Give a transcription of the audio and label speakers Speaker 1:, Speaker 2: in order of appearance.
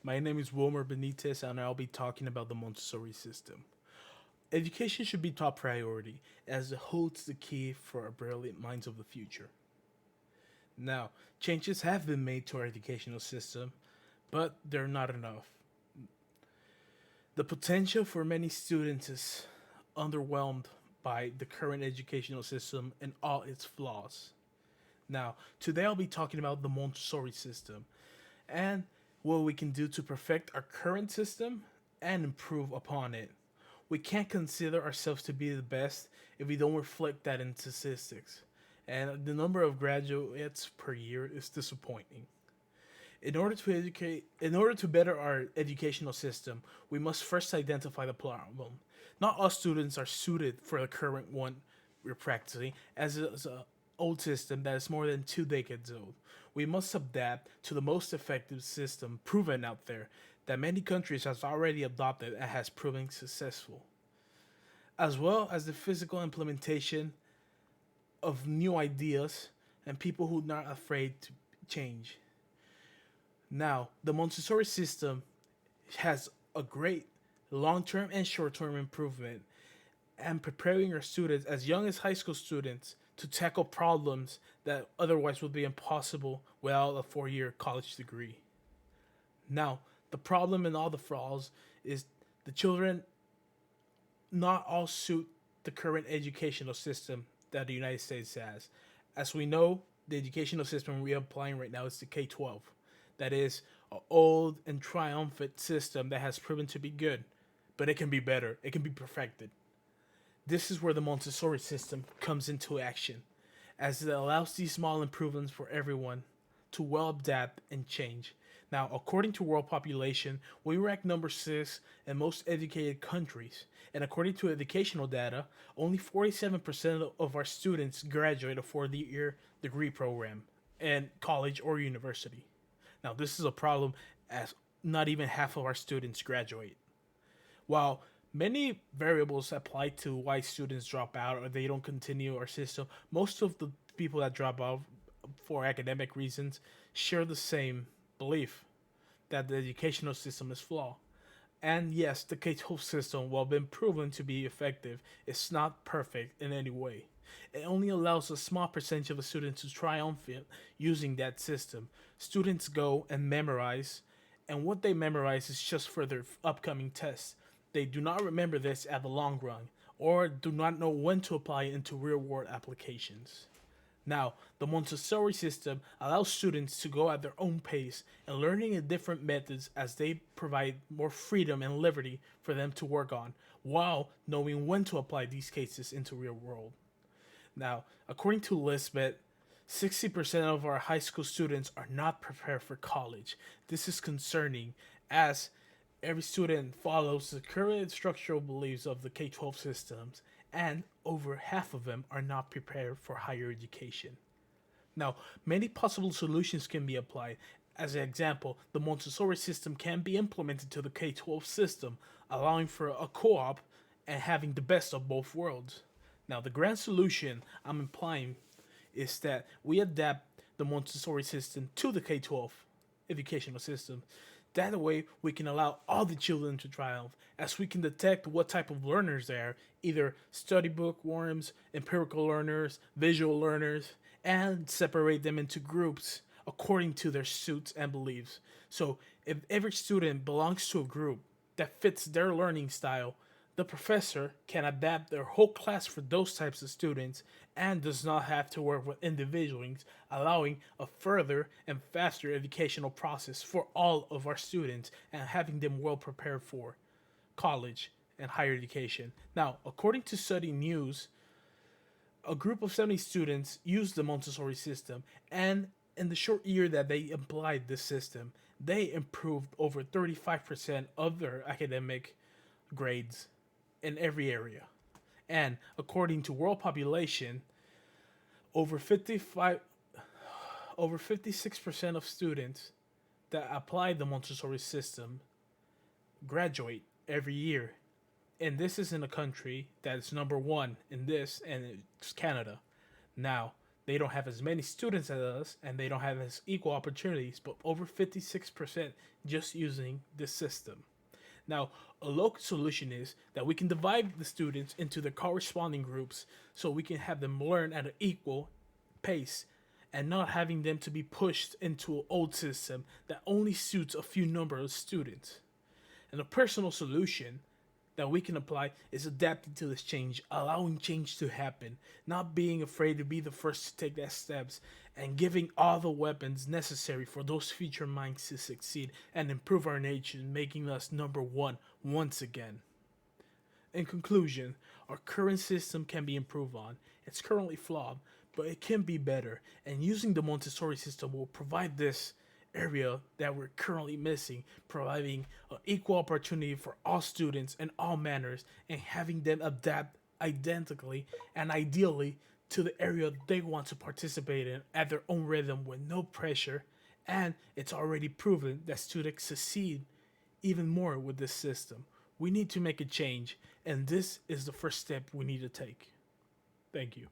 Speaker 1: My name is Wilmer Benitez, and I'll be talking about the Montessori system. Education should be top priority, as it holds the key for our brilliant minds of the future. Now, changes have been made to our educational system, but they're not enough. The potential for many students is underwhelmed by the current educational system and all its flaws. Now, today I'll be talking about the Montessori system and what we can do to perfect our current system and improve upon it. We can't consider ourselves to be the best if we don't reflect that in statistics. And the number of graduates per year is disappointing. In order to better our educational system, we must first identify the problem. Not all students are suited for the current one we're practicing, as it is an old system that is more than 2 decades old. We must adapt to the most effective system proven out there that many countries has already adopted and has proven successful, as well as the physical implementation of new ideas and people who are not afraid to change. Now, the Montessori system has a great long-term and short-term improvement and preparing our students as young as high school students to tackle problems that otherwise would be impossible without a 4 year college degree. Now, the problem in all the flaws is the children not all suit the current educational system that the United States has. As we know, the educational system we're applying right now is the K 12. That is an old and triumphant system that has proven to be good, but it can be better, it can be perfected. This is where the Montessori system comes into action, as it allows these small improvements for everyone to well adapt and change. Now, according to world population, we rank number 6 in most educated countries, and according to educational data, only 47% of our students graduate a 4 year degree program in college or university. Now, this is a problem as not even half of our students graduate. While many variables apply to why students drop out or they don't continue our system, most of the people that drop out for academic reasons share the same belief that the educational system is flawed. And yes, the K 12 system, while been proven to be effective, is not perfect in any way. It only allows a small percentage of the students to triumph using that system. Students go and memorize, and what they memorize is just for their upcoming tests. They do not remember this at the long run, or do not know when to apply it into real world applications. Now, the Montessori system allows students to go at their own pace and learning in different methods as they provide more freedom and liberty for them to work on, while knowing when to apply these cases into real world. Now, according to Lisbeth, 60% of our high school students are not prepared for college. This is concerning as every student follows the current structural beliefs of the K 12 systems, and over half of them are not prepared for higher education. Now, many possible solutions can be applied. As an example, the Montessori system can be implemented to the K 12 system, allowing for a co op and having the best of both worlds. Now, the grand solution I'm implying is that we adapt the Montessori system to the K 12 educational system. That way, we can allow all the children to triumph, as we can detect what type of learners they are, either study bookworms, empirical learners, visual learners, and separate them into groups according to their suits and beliefs. So, if every student belongs to a group that fits their learning style, the professor can adapt their whole class for those types of students and does not have to work with individuals, allowing a further and faster educational process for all of our students and having them well prepared for college and higher education. Now, according to Study News, a group of 70 students used the Montessori system, and in the short year that they applied this system, they improved over 35% of their academic grades in every area. And according to world population, over 55 over 56% of students that apply the Montessori system graduate every year. And this is in a country that is number 1 in this, and it's Canada. Now, They don't have as many students as us, and they don't have as equal opportunities, but over 56% just using this system. Now, a local solution is that we can divide the students into the corresponding groups so we can have them learn at an equal pace and not having them to be pushed into an old system that only suits a few number of students. And a personal solution that we can apply is adapting to this change, allowing change to happen, not being afraid to be the first to take that steps, and giving all the weapons necessary for those future minds to succeed and improve our nation, making us number one once again. In conclusion, our current system can be improved on. It's currently flawed, but it can be better, and using the Montessori system will provide this area that we're currently missing, providing an equal opportunity for all students in all manners and having them adapt identically and ideally to the area they want to participate in at their own rhythm with no pressure. And it's already proven that students succeed even more with this system. We need to make a change, and this is the first step we need to take. Thank you.